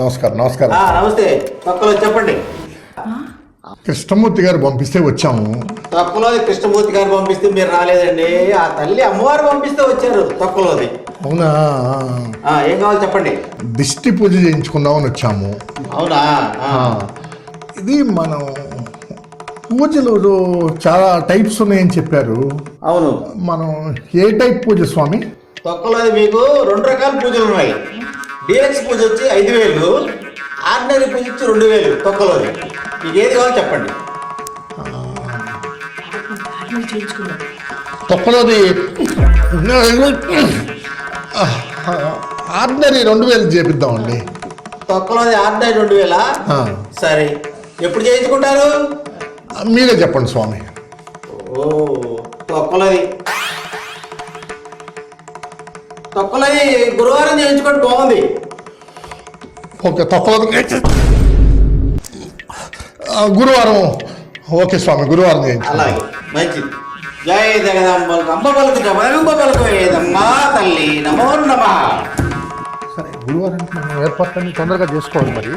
నమస్కారం నమస్కారం. నమస్తే. తొక్కలో చెప్పండి. కృష్ణమూర్తి గారు పంపిస్తే వచ్చాము. తొక్కలోది కృష్ణమూర్తి గారు పంపిస్తే మీరు రాలేదండి. ఆ తల్లి అమ్మవారు పంపిస్తే వచ్చారు తొక్కలోది. అవునా? ఏం కావాలి చెప్పండి. దిష్టి పూజ చేయించుకుందామని వచ్చాము. అవునా? ఇది మనం పూజలు చాలా టైప్స్ ఉన్నాయని చెప్పారు. అవును. మనం ఏ టైప్ పూజ స్వామి? తొక్కలోది మీకు 2 రకాల పూజలు ఉన్నాయి. డీలక్స్ పూజ వచ్చి 5,000, ఆర్డినరీ పూజ వచ్చి 2,000. తొక్కలోది మీకు ఏది కావాలో చెప్పండి. తొక్కలోది ఆర్డినరీ 2,000 చేపిద్దామండి. తొక్కలోది ఆర్డినరీ 2,000. సరే, ఎప్పుడు చేయించుకుంటారు? మీరే చెప్పండి స్వామి. తొక్కలోది గురువారం చేయించుకోండి, బాగుంది. ఓకే, తొక్కలోది గురువారం. ఓకే స్వామి, గురువారం చేయించు. అలాగే, మంచిది. జై జగదంబలకు అంబ పలుకు జగదంబ పలుకు ఏదమ్మా తల్లి నమో నమః. సరే, గురువారానికి మనం ఏర్పాట్లన్నీ తొందరగా చేసుకోవాలి మరి.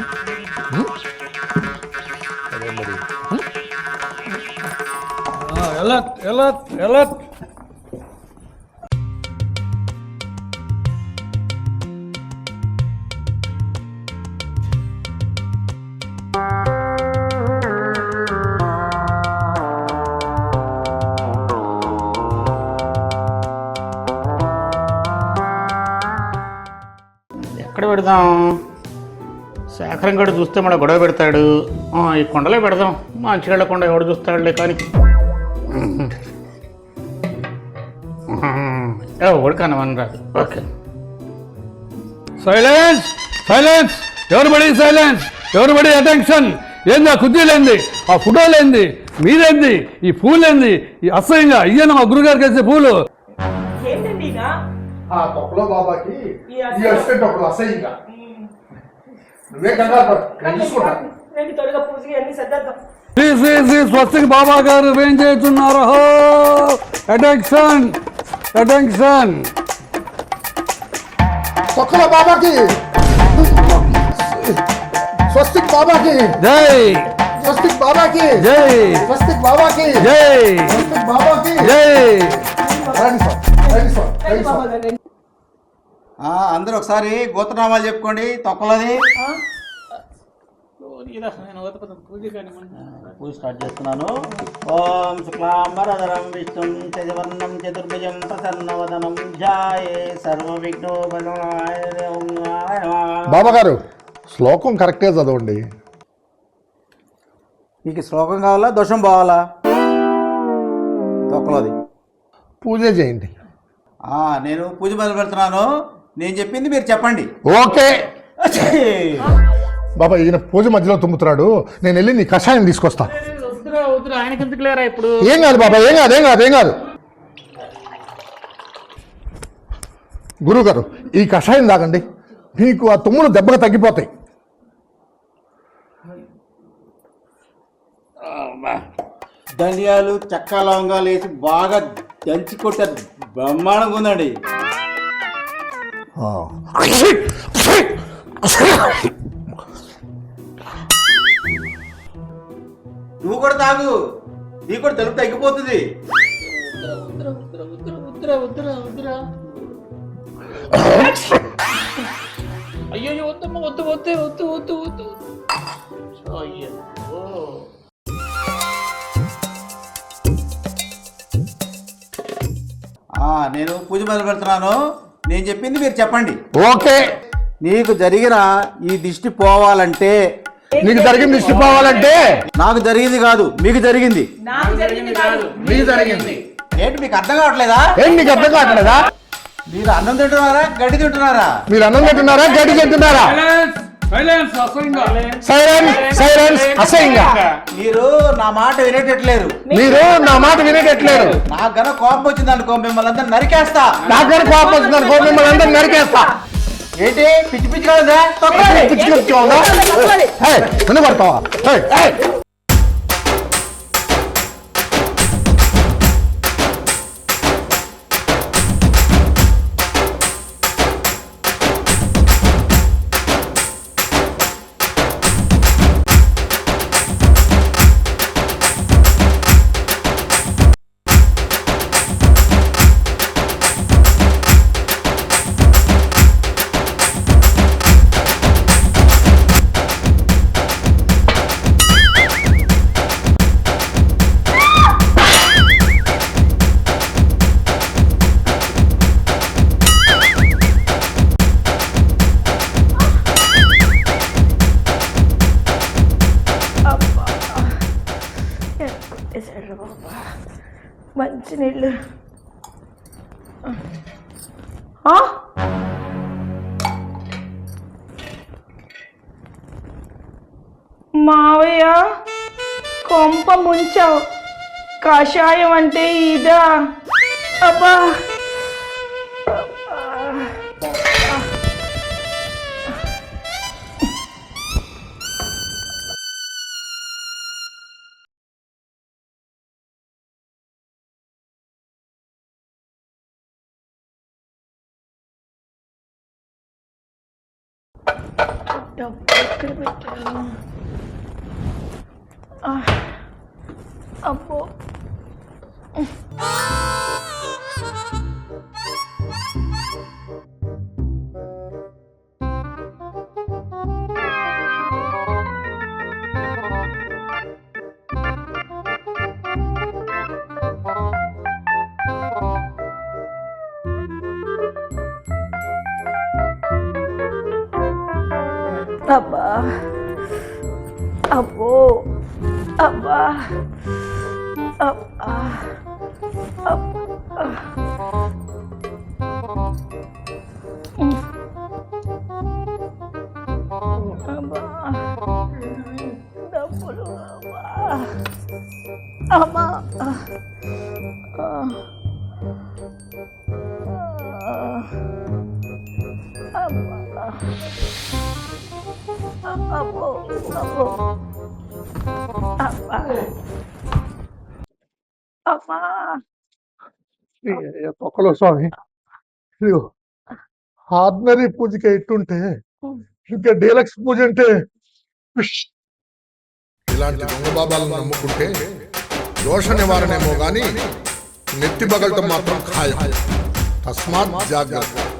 అదే మరి. ఎలా ఎక్కడ పెడదాం? శేఖరం గడు చూస్తే మన గొడవ పెడతాడు. ఈ కొండలే పెడదాం. మంచిగా కొండ ఎవడు చూస్తాడులే కానీ ఎవడు కనవని రాదు. Okay, silence silence. Everybody silence, everybody attention. ఏంది ఆ కుర్చీలేంది, ఆ ఫోటోలేంది, మీరేంది, ఈ పూలేంది, ఈ అసహ్యంగా ఇయ్యను మా గురుగారికి వేసే పూలు. తొక్కలో బాబాకి అసహ్యంగా. స్వస్తికి బాబా గారు ఏం చేస్తున్నారు? Attention attention. తొక్కలో బాబాకి స్వస్తిక్ బాబాకి జై, స్వస్తిక్ బాబాకి జై, స్వస్తిక్ బాబాకి జై, స్వస్తిక్ బాబాకి జై. అందరూ ఒకసారి గోత్రనామాలు చెప్పుకోండి. తొక్కలోది పూజ స్టార్ట్ చేస్తున్నాను. ఓం శుక్లాంబరధరం విష్ణుం శశివర్ణం చతుర్భుజం ప్రసన్నవదనం ధ్యాయే సర్వవిఘ్నోపశాంతయే. బాబా గారు, శ్లోకం కరెక్టే చదవండి. మీకు శ్లోకం కావాలా, దోషం పోవాలా? తొక్కలోది పూజ చేయండి. నేను పూజ మొదలు పెడుతున్నాను. నేను చెప్పింది మీరు చెప్పండి. ఓకే బాబా, ఈయన పూజ మధ్యలో తుమ్ముతున్నాడు. నేను వెళ్ళి నీ కషాయం తీసుకొస్తా. ఏం కాదు బాబా, ఏం కాదు ఏం కాదు ఏం కాదు. గురువు గారు, ఈ కషాయం తాగండి, మీకు ఆ తుమ్ములు దెబ్బగా తగ్గిపోతాయి. ధనియాలు, చెక్క, లవంగాలు వేసి బాగా దంచి కొట్టే బ్రహ్మాండంగా ఉందండి. నువ్వు కూడా తాగు, నీకు కూడా తెలుపు తగ్గిపోతుంది. అయ్యో వద్దమ్మ, వద్దు వద్దు వద్దు వద్దు వద్దు. అయ్యో నేను పూజ మొదలు పెడుతున్నాను. నేను చెప్పింది మీరు చెప్పండి. ఓకే. నీకు జరిగిన ఈ దిష్టి పోవాలంటే, నీకు జరిగింది దిష్టి పోవాలంటే, నాకు జరిగింది కాదు మీకు జరిగింది. మీకు జరిగింది. ఏంటి మీకు అర్థం కావట్లేదా? ఏంటి నీకు అర్థం కావట్లేదా? మీరు అన్నం తింటున్నారా, గడ్డి తింటున్నారా? మీరు అన్నం తింటున్నారా, గడ్డి తింటున్నారా? సైలెన్స్ అసహ్యంగా. సైలెన్స్ అసహ్యంగా. మీరు నా మాట వినేటట్లేరు. మీరు నా మాట వినేటట్లేరు. నాకు గన కోపం వచ్చింది అనుకో, మిమ్మల్ని అందరూ నరికేస్తా. నాకు గన కోపం వచ్చింది అనుకో, మిమ్మల్ని అందరూ నరికేస్తా. ఏంటి పిచ్చి పిచ్చి కాదా? పిచ్చి పిచ్చి ఉందా? పడతావా? మంచినీళ్ళు. మావయ్య కొంప ముంచావు. కషాయం అంటే ఇదా? అబ్బా డబ్బు ఎక్కడ పెట్టాను? అబ్బో అబ్బా అబ్బో అబ్బా అబ్బా అబ్బా అబ్బా డబ్బులు అబ్బా అబ్బా అబ్బో అబ్బో అబ్బా అమ్మా తొక్కలో స్వామి, ఇదిగో ఆర్డినరీ పూజకి ఎట్టుంటే ఇంకా డీలక్స్ పూజ అంటే ఇలాంటి దొంగ బాబాలను నమ్ముకుంటే దోష నివారణేమో గాని నెత్తి బగలటం మాత్రం ఖాయం. తస్మాత్ జాగ్రత్త.